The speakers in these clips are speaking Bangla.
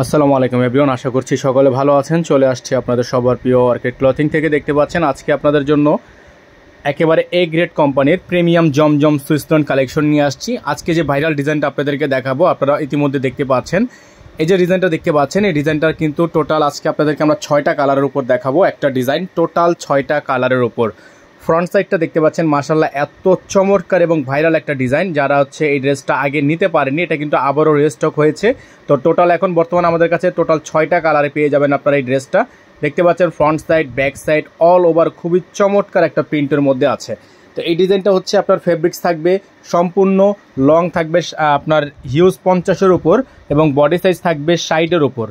আসসালামু আলাইকুম এভরিওয়ান, আশা করছি সকলে ভালো আছেন। চলে আসছি আপনাদের সবার প্রিয় অর্কিড ক্লথিং থেকে। দেখতে পাচ্ছেন আজকে আপনাদের জন্য একেবারে এ গ্রেড কোম্পানির প্রিমিয়াম জমজম সুইসলন কালেকশন নিয়ে আসছি। আজকে যে ভাইরাল ডিজাইনটা আপনাদেরকে দেখাবো, আপনারা ইতিমধ্যে দেখতে পাচ্ছেন এই যে ডিজাইনটা দেখতে পাচ্ছেন, এই ডিজাইনটার কিন্তু টোটাল আজকে আপনাদেরকে আমরা 6টা কালারের উপর দেখাবো। একটা ডিজাইন টোটাল 6টা কালারের উপর। ফ্রন্ট সাইডটা দেখতে পাচ্ছেন মাশাআল্লাহ এত চমৎকার এবং ভাইরাল একটা ডিজাইন। যারা হচ্ছে এই ড্রেসটা আগে নিতে পারেনি, এটা কিন্তু আবারও রিস্টক হয়েছে। তো টোটাল এখন বর্তমানে আমাদের কাছে টোটাল 6টা কালারে পেয়ে যাবেন আপনারা এই ড্রেসটা। দেখতে পাচ্ছেন front side, back side all over খুবই চমৎকার একটা প্রিন্টের মধ্যে আছে। তো এই ডিজাইনটা হচ্ছে আপনার ফেব্রিক্স থাকবে সম্পূর্ণ লং থাকবে আপনার হিউজ 50-এর উপর এবং বডি সাইজ থাকবে 60-এর উপর।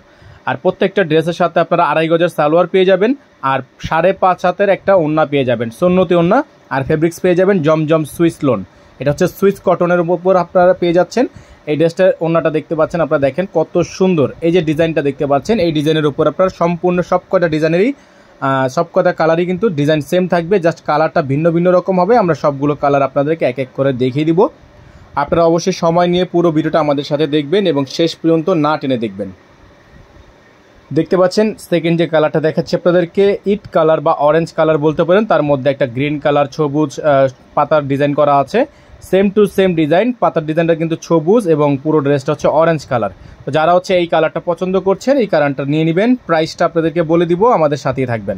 আর প্রত্যেকটা ড্রেসের সাথে আপনারা 2.5 গজের সালোয়ার পেয়ে যাবেন আর 5.5 হাতের একটা ওড়না পেয়ে যাবেন, সুন্নতি ওড়না। আর ফেব্রিক্স পেয়ে যাবেন জমজম সুইসলন, এটা হচ্ছে সুইস কটনের উপর আপনারা পেয়ে যাচ্ছেন। এই ড্রেসটার ওড়নাটা দেখতে পাচ্ছেন, আপনারা দেখেন কত সুন্দর। এই যে ডিজাইনটা দেখতে পাচ্ছেন, এই ডিজাইনের উপর আপনারা সম্পূর্ণ সবকটা ডিজাইনেরই সবকটা কালারই কিন্তু ডিজাইন সেম থাকবে, জাস্ট কালারটা ভিন্ন ভিন্ন রকম হবে। আমরা সবগুলো কালার আপনাদেরকে এক এক করে দেখিয়ে দিব। আপনারা অবশ্যই সময় নিয়ে পুরো ভিডিওটা আমাদের সাথে দেখবেন এবং শেষ পর্যন্ত না টেনে দেখবেন। দেখতে পাচ্ছেন সেকেন্ড যে কালারটা দেখাচ্ছি আপনাদেরকে, ইট কালার বা অরেঞ্জ কালার বলতে পারেন। তার মধ্যে একটা গ্রিন কালার সবুজ পাতার ডিজাইন করা আছে, সেম টু সেম ডিজাইন। পাতার ডিজাইনটা কিন্তু সবুজ এবং পুরো ড্রেসটা হচ্ছে অরেঞ্জ কালার। তো যারা হচ্ছে এই কালারটা পছন্দ করছেন, এই কালারটা নিয়ে নেবেন। প্রাইসটা আপনাদেরকে বলে দিব, আমাদের সাথেই থাকবেন।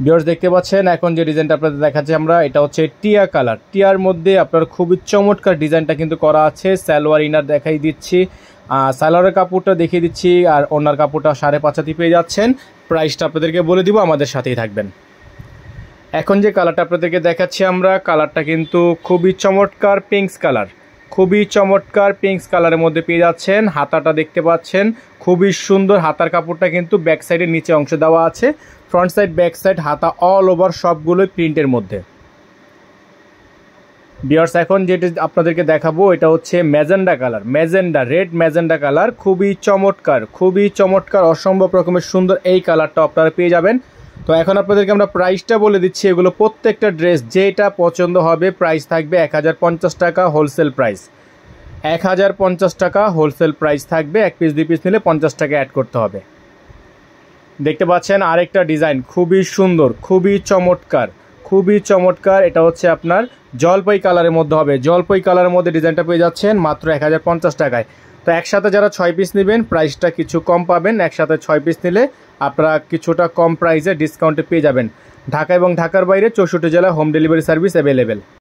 ভিউয়ার্স দেখতে পাচ্ছেন এখন যে ডিজাইনটা আপনাদের দেখাচ্ছি আমরা, এটা হচ্ছে টিয়া কালার। টিয়ার মধ্যে আপনার খুবই চমৎকার ডিজাইনটা কিন্তু করা আছে। সালোয়ার ইনার দেখাই দিচ্ছি, সালোয়ারের কাপড়টা দেখিয়ে দিচ্ছি, আর ওনার কাপড়টা 5.5 হাতে পেয়ে যাচ্ছেন। প্রাইসটা আপনাদেরকে বলে দিব, আমাদের সাথেই থাকবেন। এখন যে কালারটা আপনাদেরকে দেখাচ্ছি আমরা, কালারটা কিন্তু খুবই চমৎকার পিঙ্কস কালার, খুবই চমৎকার পিঙ্কস কালারের মধ্যে পেয়ে যাচ্ছেন। হাতাটা দেখতে পাচ্ছেন খুবই সুন্দর, হাতার কাপড়টা কিন্তু ব্যাক সাইডের নিচে অংশ দেওয়া আছে। ফ্রন্ট সাইড, ব্যাক সাইড, হাতা অল ওভার সবগুলোই প্রিন্টের মধ্যে। ভিউয়ার্স এখন যেটা আপনাদেরকে দেখাবো, এটা হচ্ছে magenta colour, magenta red magenta colour, খুবই চমৎকার, খুবই চমৎকার, অসম্ভব রকমের সুন্দর এই কালারটা আপনারা পেয়ে যাবেন। তো এখন আপনাদেরকে আমরা প্রাইসটা বলে দিচ্ছি। এগুলো প্রত্যেকটা ড্রেস যেটা পছন্দ হবে প্রাইস থাকবে 1050 টাকা হোলসেল প্রাইস, 1050 টাকা হোলসেল প্রাইস থাকবে। 1 পিস 2 পিস নিলে 50 টাকা অ্যাড করতে হবে। দেখতে পাচ্ছেন আরেকটা ডিজাইন খুবই সুন্দর, খুবই চমৎকার, খুবই চমৎকার। এটা হচ্ছে আপনার জলপাই কালারের মধ্যে হবে, জলপাই কালারের মধ্যে ডিজাইনটা পেয়ে যাচ্ছেন মাত্র 1050 টাকায়। তো একসাথে যারা 6 পিস নেবেন প্রাইসটা কিছু কম পাবেন, একসাথে 6 পিস নিলে আপনারা কিছুটা কম প্রাইসে ডিসকাউন্টে পেয়ে যাবেন। ঢাকা এবং ঢাকার বাইরে 64 জেলা হোম ডেলিভারি সার্ভিস অ্যাভেলেবেল।